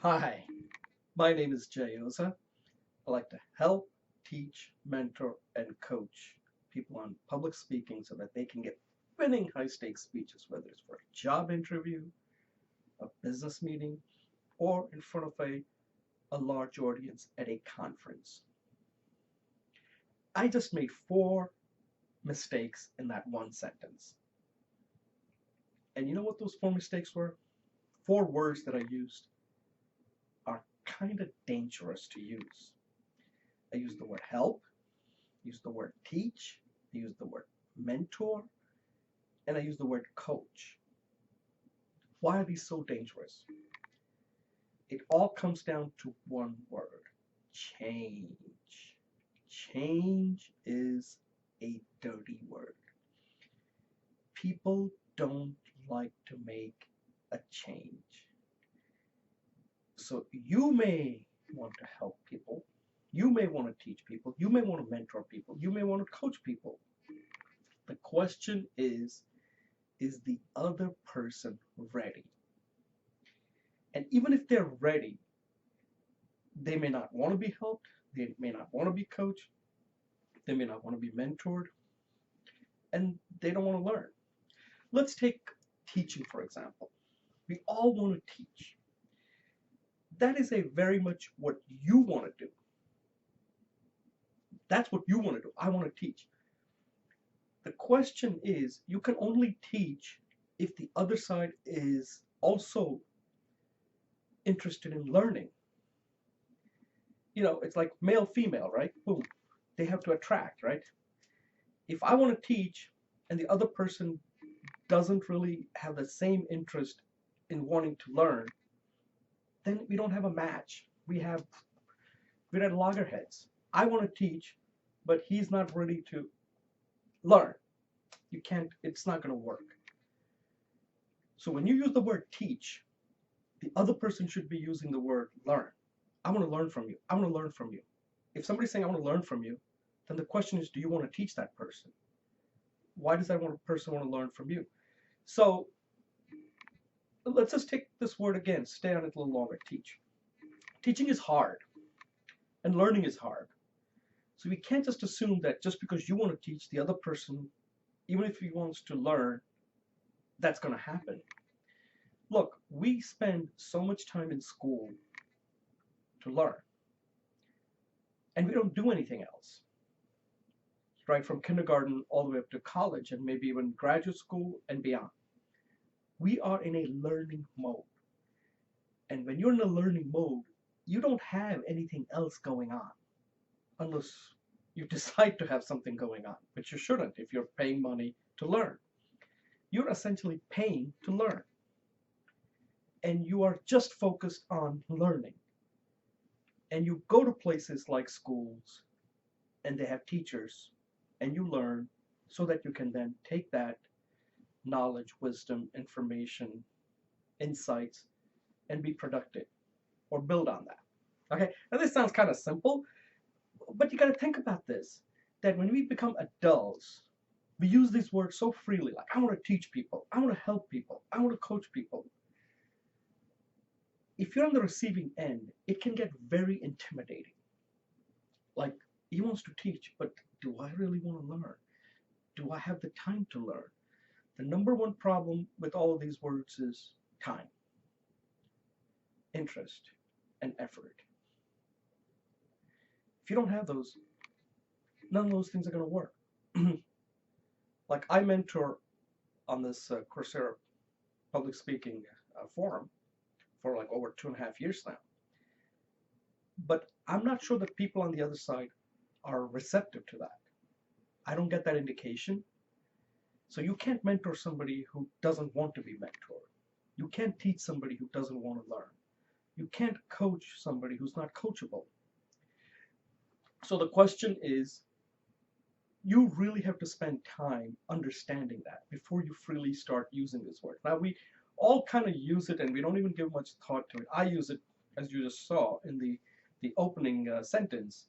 Hi, my name is Jay Oza. I like to help, teach, mentor, and coach people on public speaking so that they can get winning high stakes speeches, whether it's for a job interview, a business meeting, or in front of a large audience at a conference. I just made four mistakes in that one sentence. And you know what those four mistakes were? Four words that I used are kind of dangerous to use. I used the word help, use the word teach, I use the word mentor, and I use the word coach. Why are these so dangerous? It all comes down to one word: change. Change is a dirty word. People don't like to make a change. So you may want to help people, you may want to teach people, you may want to mentor people, you may want to coach people. The question is the other person ready? And even if they're ready, they may not want to be helped, they may not want to be coached, they may not want to be mentored, and they don't want to learn. Let's take teaching, for example. We all want to teach. That is a very much what you want to do. That's what you want to do. I want to teach. The question is, you can only teach if the other side is also interested in learning. It's like male, female, right? Boom. They have to attract, right? If I want to teach and the other person doesn't really have the same interest in wanting to learn, then we don't have a match. We're at loggerheads. I want to teach, but he's not ready to learn. You can't, it's not going to work. So when you use the word teach, the other person should be using the word learn. I want to learn from you. I want to learn from you. If somebody's saying I want to learn from you, then the question is, do you want to teach that person? Why does that person want to learn from you? So let's just take this word again, stay on it a little longer, teach. Teaching is hard, and learning is hard. So we can't just assume that just because you want to teach, the other person, even if he wants to learn, that's going to happen. Look, we spend so much time in school to learn, and we don't do anything else, right? From kindergarten all the way up to college and maybe even graduate school and beyond. We are in a learning mode. And when you're in a learning mode, you don't have anything else going on unless you decide to have something going on, which you shouldn't if you're paying money to learn. You're essentially paying to learn. And you are just focused on learning. And you go to places like schools, and they have teachers, and you learn so that you can then take that knowledge, wisdom, information, insights, and be productive or build on that. Okay, now this sounds kind of simple, but you got to think about this, that when we become adults, we use these words so freely, like I want to teach people, I want to help people, I want to coach people. If you're on the receiving end, it can get very intimidating. Like, he wants to teach, but do I really want to learn? Do I have the time to learn? The number one problem with all of these words is time, interest, and effort. If you don't have those, none of those things are going to work. Like, I mentor on this Coursera public speaking forum for like over 2.5 years now. But I'm not sure that people on the other side are receptive to that. I don't get that indication. So you can't mentor somebody who doesn't want to be mentored. You can't teach somebody who doesn't want to learn. You can't coach somebody who's not coachable. So the question is, you really have to spend time understanding that before you freely start using this word. Now, we all kind of use it and we don't even give much thought to it. I use it, as you just saw in the opening sentence.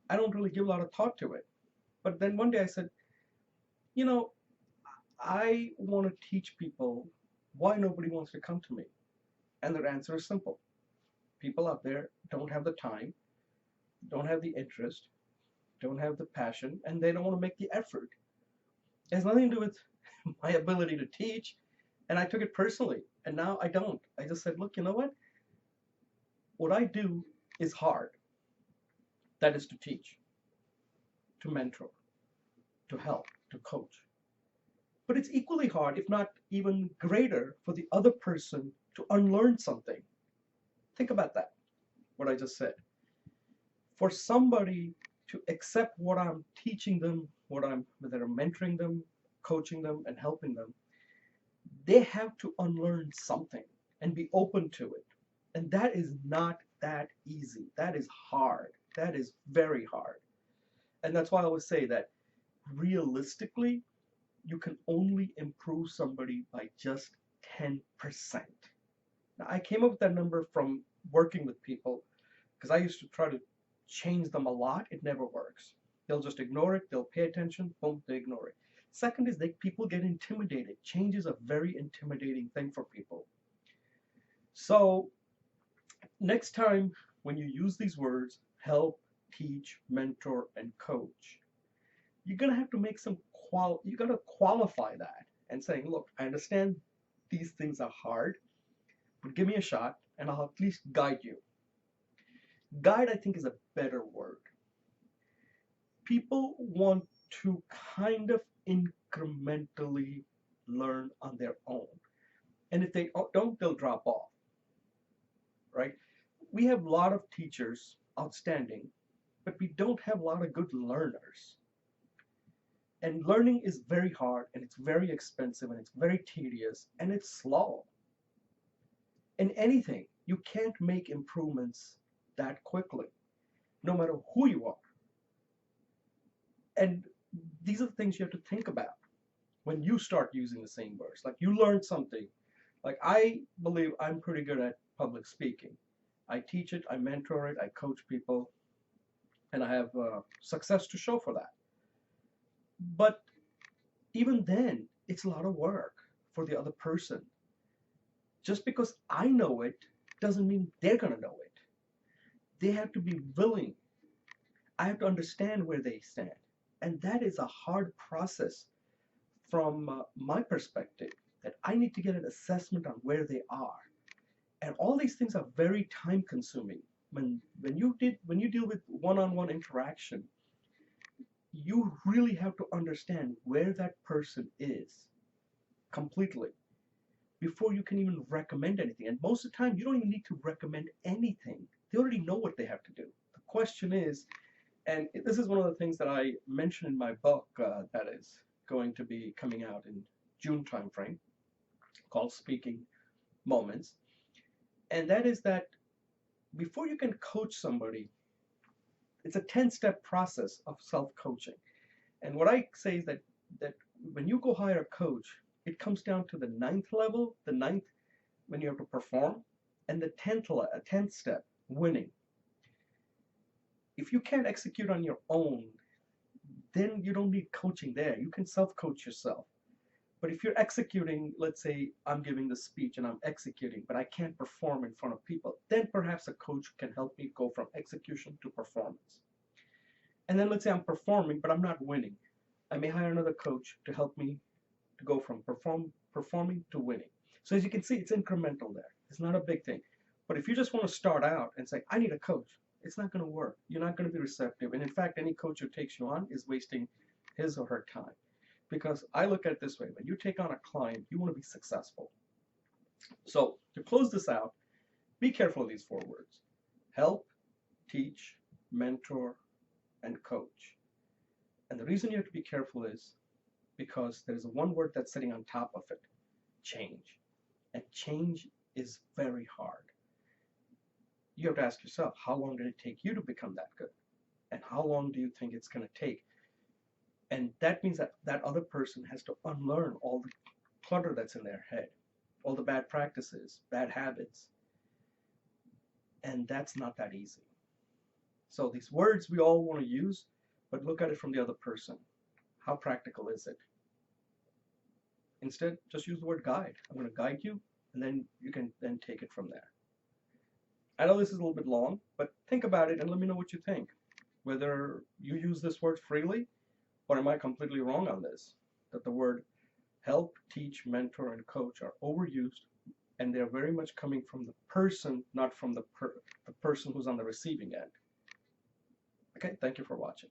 I don't really give a lot of thought to it. But then one day I said, you know, I want to teach people why nobody wants to come to me. And their answer is simple: people out there don't have the time, don't have the interest, don't have the passion, and they don't want to make the effort. It has nothing to do with my ability to teach, and I took it personally. And now I don't. I just said, look, you know what? What I do is hard. That is to teach, to mentor, to help, to coach. But it's equally hard, if not even greater, for the other person to unlearn something. Think about that, what I just said. For somebody to accept what I'm teaching them, whether I'm mentoring them, coaching them, and helping them, they have to unlearn something and be open to it. And that is not that easy. That is hard. That is very hard. And that's why I always say that realistically, you can only improve somebody by just 10%. Now, I came up with that number from working with people because I used to try to change them a lot. It never works. They'll just ignore it. They'll pay attention. Boom, they ignore it. Second is that people get intimidated. Change is a very intimidating thing for people. So next time when you use these words, help, teach, mentor, and coach, you're going to have to make you got to qualify that and saying, look, I understand these things are hard, but give me a shot and I'll at least guide you. Guide, I think, is a better word. People want to kind of incrementally learn on their own. And if they don't, they'll drop off, right? We have a lot of teachers, outstanding, but we don't have a lot of good learners. And learning is very hard, and it's very expensive, and it's very tedious, and it's slow. In anything, you can't make improvements that quickly, no matter who you are. And these are the things you have to think about when you start using the same words. Like, you learn something. Like, I believe I'm pretty good at public speaking. I teach it, I mentor it, I coach people, and I have success to show for that. But even then, it's a lot of work for the other person. Just because I know it doesn't mean they're going to know it. They have to be willing. I have to understand where they stand. And that is a hard process from my perspective, that I need to get an assessment on where they are. And all these things are very time consuming. When you deal with one-on-one interaction, you really have to understand where that person is completely before you can even recommend anything. And most of the time, you don't even need to recommend anything. They already know what they have to do. The question is, and this is one of the things that I mentioned in my book that is going to be coming out in June timeframe, called Speaking Moments. And that is that before you can coach somebody, it's a 10-step process of self-coaching. And what I say is that when you go hire a coach, it comes down to the 9th level, the 9th when you have to perform, and the 10th step, winning. If you can't execute on your own, then you don't need coaching there. You can self-coach yourself. But if you're executing, let's say I'm giving the speech and I'm executing, but I can't perform in front of people, then perhaps a coach can help me go from execution to performance. And then let's say I'm performing, but I'm not winning. I may hire another coach to help me to go from performing to winning. So as you can see, it's incremental there. It's not a big thing. But if you just want to start out and say, I need a coach, it's not going to work. You're not going to be receptive. And in fact, any coach who takes you on is wasting his or her time. Because I look at it this way, when you take on a client, you want to be successful. So to close this out, be careful of these 4 words: help, teach, mentor, and coach. And the reason you have to be careful is because there's one word that's sitting on top of it: change. And change is very hard. You have to ask yourself, how long did it take you to become that good? And how long do you think it's going to take? And that means that that other person has to unlearn all the clutter that's in their head, all the bad practices, bad habits. And that's not that easy. So these words we all want to use, but look at it from the other person. How practical is it? Instead, just use the word guide. I'm going to guide you, and then you can then take it from there. I know this is a little bit long, but think about it and let me know what you think. Whether you use this word freely, or am I completely wrong on this? That the word help, teach, mentor, and coach are overused, and they're very much coming from the person, not from the person who's on the receiving end. Okay, thank you for watching.